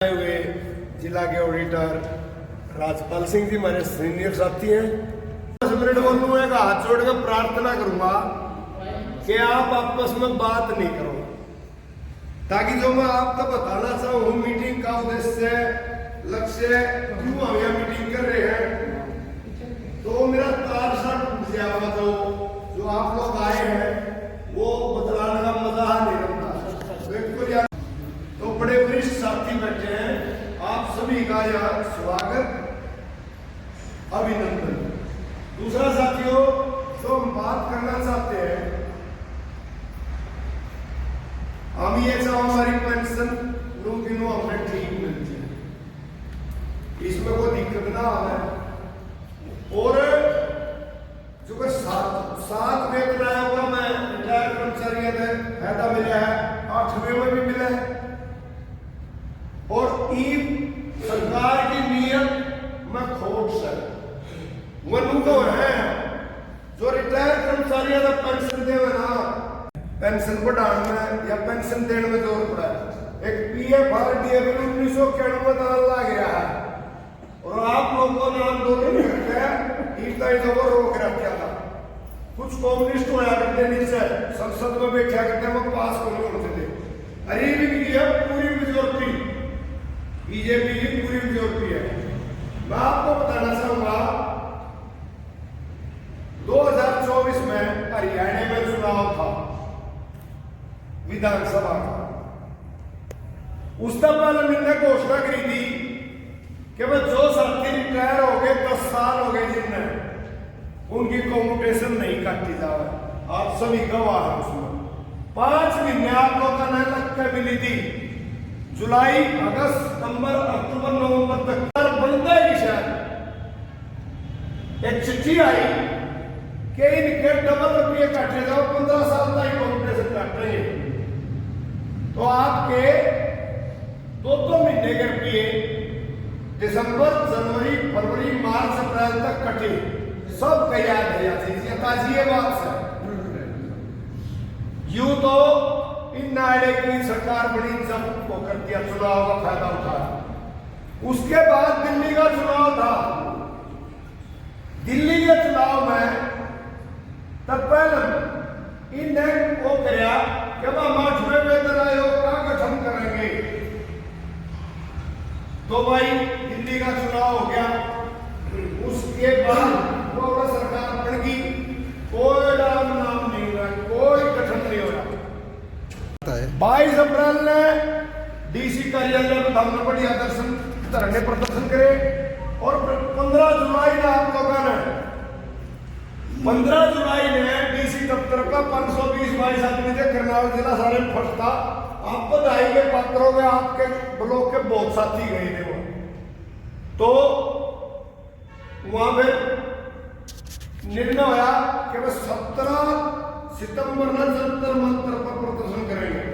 आए हुए जिला के ऑडिटर राजपाल सिंह जी हमारे सीनियर साथी हैं। 10 मिनट बोलूंगा, एक हाथ जोड़ कर प्रार्थना करूंगा कि आप आपस में बात नहीं करो, ताकि जो मैं आपको बताना चाहूँ मीटिंग का उद्देश्य, लक्ष्य, क्यों हम यह मीटिंग कर रहे हैं, तो मेरा तार सा टूट गया हुआ जो आप लोग आए हैं वो बतलाने का मजा नहीं लगता। बिल्कुल तो बड़े वरिष्ठ साथी बैठे हैं, आप सभी का यहाँ स्वागत, अभिनंदन। दूसरा साथियों, जो हम बात करना चाहते हैं, हम ये चाहो हमारी पेंशन दिनों हमें ठीक मिलती है, इसमें कोई दिक्कत ना आए। और जो सात वेतन आया होगा, मैं रिटायर कर्मचारी फायदा मिला है, 8वें में भी मिला है। और ई सरकार की नियत में खोट से मनु तो है जो रिटायर कर्मचारी का पेंशन देवे ना, पेंशन बढ़ाने में या पेंशन देने में जोर पड़ा है। एक PFRDA बिल 1991 में ला गया है और आप लोगों को आंदोलन करते हैं वो रोक रखा था। कुछ कम्युनिस्ट होया करते नीचे संसद में बैठा करते, वो पास को नहीं होते थे। अरे पूरी मेजोरिटी बीजेपी की पूरी मेजोरिटी है। मैं आपको बताना चाहूंगा 2024 में हरियाणा में चुनाव था विधानसभा का। उससे पहले मैंने घोषणा करी थी कि वह जो साथी रिटायर हो गए, 10 साल हो गए जिनने, उनकी कॉम्पिटेशन नहीं काटी जाए। आप सभी गवाह हैं उसमें। 5 महीने आप लोगों ने लग के मिली थी, जुलाई, अगस्त, सितंबर, अक्टूबर, नवंबर तक बनता ही शायद एक चिट्ठी आई कि इनके डबल रुपये काटे जाओ, 15 साल तक कॉम्पिटेशन काट रहे हैं। तो आपके 2 महीने के रुपये दिसंबर, जनवरी, फरवरी, मार्च, अप्रैल तक कटे, सब का याद है ये बात है। यूं तो इन नाड़े की सरकार बड़ी जब को कर दिया, चुनाव का फायदा उठाया। उसके बाद दिल्ली का चुनाव था। दिल्ली के चुनाव में तब पहले इनने वो कराया कि हम 8वें वेतन आयोग का गठन करेंगे। तो भाई दिल्ली का चुनाव हो गया, उसके बाद वो सरकार बन गई, कोई नाम नहीं हुआ, कोई गठन नहीं हो रहा। 22 अप्रैल ने DC कार्यालय में धरना बढ़िया धरने प्रदर्शन करे और 15 जुलाई ने आप लोगों ने 15 जुलाई ने DC दफ्तर का 520-22 आदमी थे, करनाल जिला सारे फटता। आप बधाई के पात्र हो गए, आपके ब्लॉक के बहुत साथी गए थे वो। तो वहां पे निर्णय हुआ कि वह 17 सितंबर में जंतर मंतर पर प्रदर्शन करेंगे,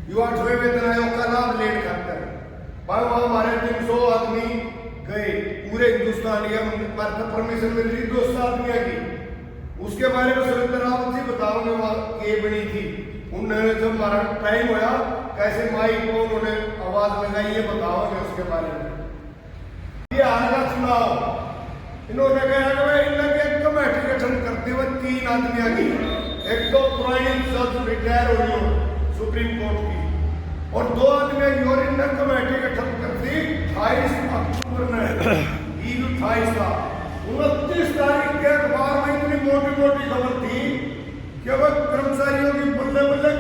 युवा 8वें वेतन आयोग का लाभ लेने खातर। भाई वहां हमारे 300 आदमी गए, पूरे हिंदुस्तान का परमिशन मिल रही 200 आदमी की। उसके बारे में सुरेंद्र रावत जी बताओगे वहां ये बनी थी। उन्होंने जब हमारा टाइम होया कैसे माइक को उन्होंने आवाज लगाई, ये बताओगे उसके बारे में। ये हाल का चुनाव इन्होंने कहा कमेटी गठन करते हुए 3 आदमियों की, एक तो पुरानी जज रिटायर हो गई सुप्रीम कोर्ट की, और 2 आदमी यूरिन ने कमेटी गठन कर दी 28 अक्टूबर में, 28 का 29 तारीख के अखबार में इतनी मोटी खबर थी कि वह कर्मचारियों की बल्ले बल्ले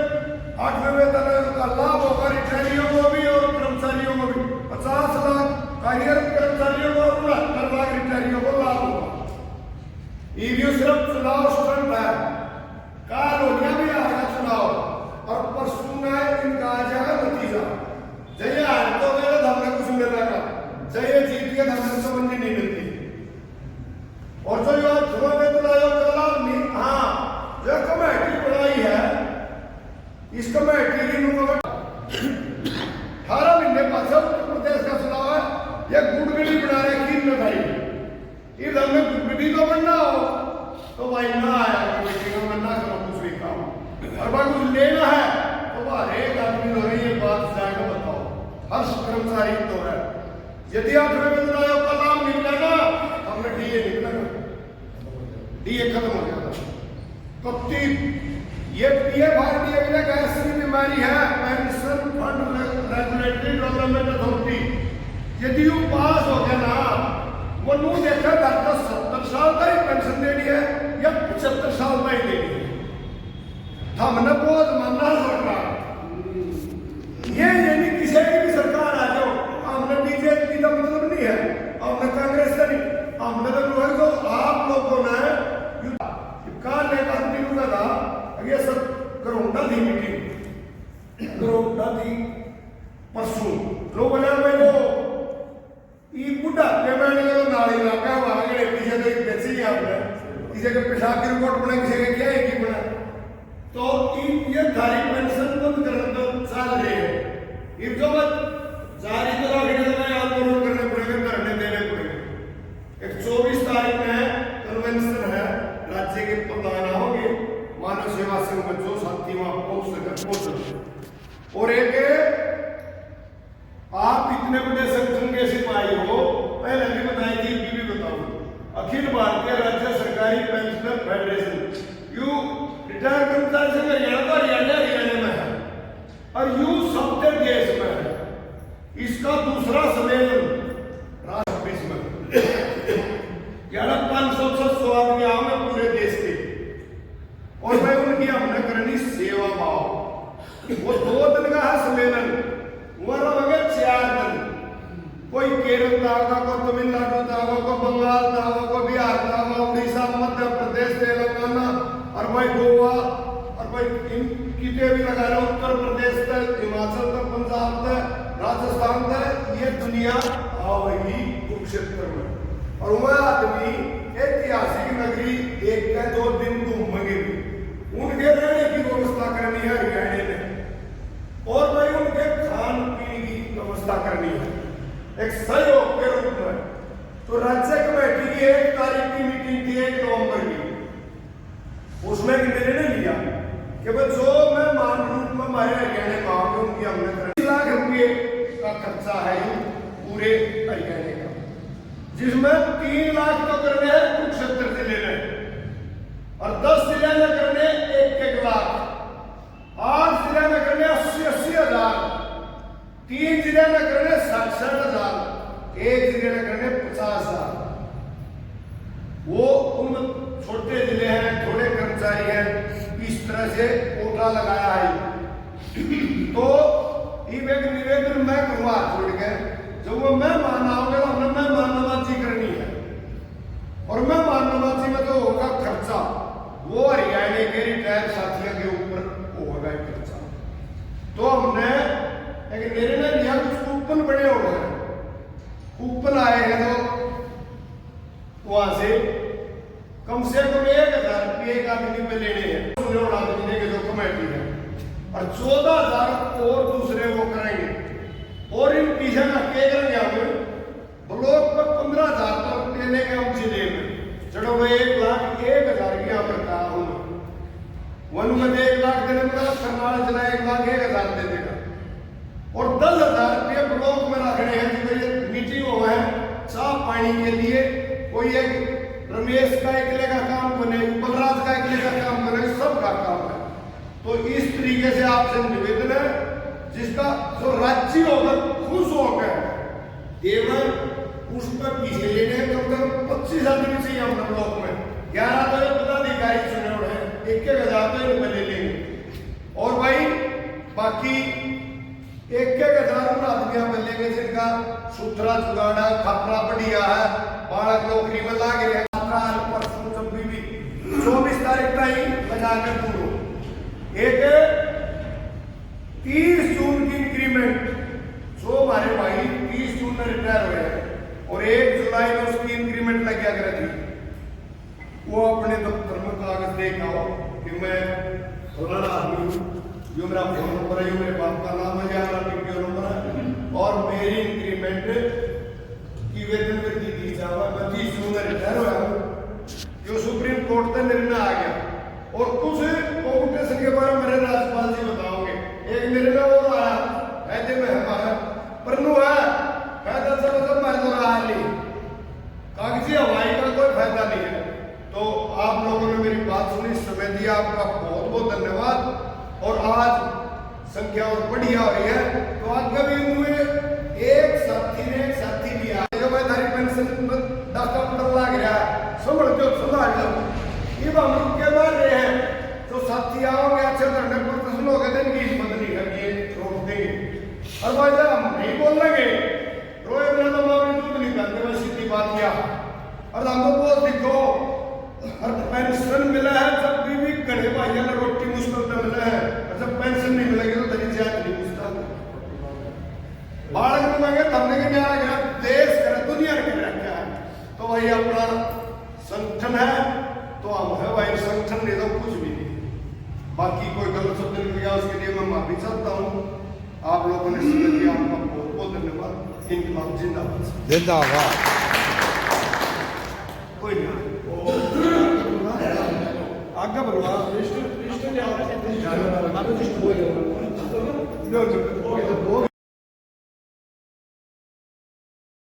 8वें वेतन का लाभ होगा, रिटायरियों को भी और कर्मचारियों को भी। 50 लाख कार्यरत कर्मचारियों को और 69 लाख रिटायरियों को लाभ होगा। ईवीएम सिर्फ चुनाव स्टंट है, काल हो गया भी आएगा चुनाव और परसों में इनका आ जाएगा नतीजा। जय हार तो गए तो हमने कुछ मिल रहा, जय जीत के हमने समझ नहीं मिलती। और जो युवा वेतन आयोग का लाभ नहीं, हाँ जो कमेटी बनाई है, इस कमेटी की 18 महीने बाद उत्तर प्रदेश का चुनाव है, यह गुड़गड़ी बना रहे की भाई, इधर में गुड़गड़ी को बनना हो तो भाई ना तो है। यदि 8वें वेतन आयोग का लाभ मिल जाए ना, हमने डीए निकलेगा, डीए खत्म हो जाएगा। कत्ती ये पीएफ आरडीए में एक ऐसी बीमारी है, pension fund regulatory development authority, यदि वो पास हो गया ना, वो नू देखा डॉक्टर 70 साल का ही पेंशन देनी है या 75 साल का ही देनी है। हमने बहुत मानना सरकार ये यानी किसी भी सरकार आ जाओ, हमने बीजेपी का मतलब नहीं है, हमने कांग्रेस का नहीं, हमने तो आप लोगों ने काल एक आदमी का था, ये सब करोड़ा थी मीटिंग, करोड़ा थी परसों लोग बोले भाई वो ये बुढ़ा पेमेंट करो नाली लगा हुआ आगे पीछे तो बेची ही आपने किसी के पेशाब की रिपोर्ट बना, किसी के क्या है की बना, तो ये थारी पेंशन बंद करने तो चाल रहे हैं, ये जो बात जारी तो आंदोलन करने पड़ेगा, करने देने पड़ेगा। एक 24 तारीख में कन्वेंशन है, राज्य के प्रधान होंगे, मानव सेवा संघ में जो साथी वहां पहुंच सके, और एक आप इतने बड़े संगठन के सिपाही हो, पहले भी बताई थी, भी बताऊं, अखिल भारतीय राज्य सरकारी पेंशनर फेडरेशन, यू रिटायर कर्मचारी संघ हरियाणा में है और यू सबसे देश में है। इसका दूसरा सम्मेलन राष्ट्र में 500-600 आदमी आओगे पूरे देश के, और भाई उनकी हमने करनी सेवा भाव। वो 2 दिन का है सम्मेलन, वो रहोगे 4 दिन, कोई केरल का होगा, कोई तमिलनाडु का होगा, कोई बंगाल का होगा, कोई बिहार का होगा, उड़ीसा, मध्य प्रदेश, तेलंगाना और भाई गोवा और भाई कितने भी लगा लो, उत्तर प्रदेश तक, हिमाचल तक, पंजाब तक, राजस्थान तक, ये दुनिया आवेगी कुरुक्षेत्र में। और वह आदमी ऐतिहासिक नगरी 1-2 दिन घूमेंगे, उनके रहने की व्यवस्था करनी है हरियाणा में, और भाई उनके खान पीने की व्यवस्था करनी है एक सहयोग के रूप में। तो राज्य कमेटी की 1 तारीख की मीटिंग थी 1 नवंबर की, उसमें निर्णय लिया कि भाई जो मैं मान रूप में हमारे हरियाणा में आऊंगा, उनकी हमने 3 लाख रुपये का खर्चा है पूरे हरियाणा का, जिसमें 3 लाख तो करने हैं कुरुक्षेत्र जिले में, और 10 जिले में करने 1-1 लाख, 8 जिले में करने 80-80 हजार, 3 जिले में करने 60-60 हजार, 1 जिले में करने 50 हजार। वो उन छोटे जिले हैं, थोड़े कर्मचारी हैं, इस तरह से कोटा लगाया है। तो ये निवेदन मैं करूंगा छोड़ के, जब वो मैं मानना होगा तो हमने मैं मानवाची करनी है, और मैं मानवाची में तो होगा खर्चा, वो हरियाणा के रिटायर साथियों के ऊपर होगा खर्चा। तो हमने एक निर्णय लिया, कुछ कूपन बने हो गए, कूपन आए हैं तो वहां से कम 1,000 रुपये एक आदमी पे लेने हैं, आदमी देंगे जो कमेटी है, और 14,000 और दूसरे वो करेंगे, और इन पीछे में क्या करेंगे हम ब्लॉक पर 15,000 तक देने के हम जिले में चलो भाई 1,01,000 की यहाँ पर कहा हूँ, वन में 1 लाख देने में करनाल जिला 1,01,000 दे देगा, और 10,000 रुपये ब्लॉक में रखने हैं। मीटिंग हुआ है चाह पानी के लिए, कोई एक रमेश का अकेले का काम बने, बलराज का अकेले का काम बने, सबका काम है। तो इस तरीके से आपसे निवेदन है, जिसका जो राज्य होगा खुश होकर एवं उस पर पीछे लेने कम से कम 25 आदमी चाहिए हमारे ब्लॉक में, 11 तो पदाधिकारी चुने हुए हैं, 1,000 तो इनमें ले लेंगे, और भाई बाकी 1,000 आदमियां मिलेंगे जिनका सुथरा जुगाड़ा खपरा बढ़िया है, बालक नौकरी में लाग रहे हैं, परसों 24 तारीख तक बजा के पूरा एक 30 जून की इंक्रीमेंट, जो हमारे भाई 30 जून में रिटायर हुए हैं और 1 जुलाई में उसकी इंक्रीमेंट लग गया थी, वो अपने दफ्तर में कागज देखा हो कि मैं फलाना आदमी हूँ, जो मेरा फोन नंबर है, मेरे बाप का नाम है, या मेरा नंबर है, और मेरी इंक्रीमेंट की वेतन वृद्धि दी जावा, मैं 30 जून में रिटायर हुआ हूँ, जो सुप्रीम कोर्ट से निर्णय आ गया। और कुछ कॉम्पिटिशन के बारे में मेरे राज्यपाल जी बताओगे, एक निर्णय और आया ऐसे में हमारा परनु है बढ़िया हो रही है। तो आगे भी हुए एक साथी लिया जो मैं थारी पेंशन डाका पड़ लग रहा समझ जो सुधार लो ये हम रुक के मार रहे हैं। तो साथी आओगे अच्छे धरने पर प्रश्न हो गए इनकी हिम्मत नहीं करनी रोक देंगे और भाई जब हम नहीं बोलेंगे रोए बिना तो मामले दूध नहीं करते वह सीधी बात किया। और हमको बहुत दिखो और पेंशन मिला है जब बीवी कड़े भाई ने रोटी मुश्किल में मिला है और जब पेंशन नहीं मिलेगी तो तेरी जान नहीं पूछता बालक में मांगे हमने के न्याय गया देश करे दुनिया के रखा है। तो वही अपना संगठन है तो हम है भाई संगठन नहीं तो कुछ भी नहीं। बाकी कोई गलत शब्द निकल गया उसके लिए मैं माफी चाहता हूँ। आप लोगों ने सुन लिया आपका बहुत बहुत धन्यवाद। इनकलाब जिंदाबाद जिंदाबाद। कोई नहीं आगे बढ़वा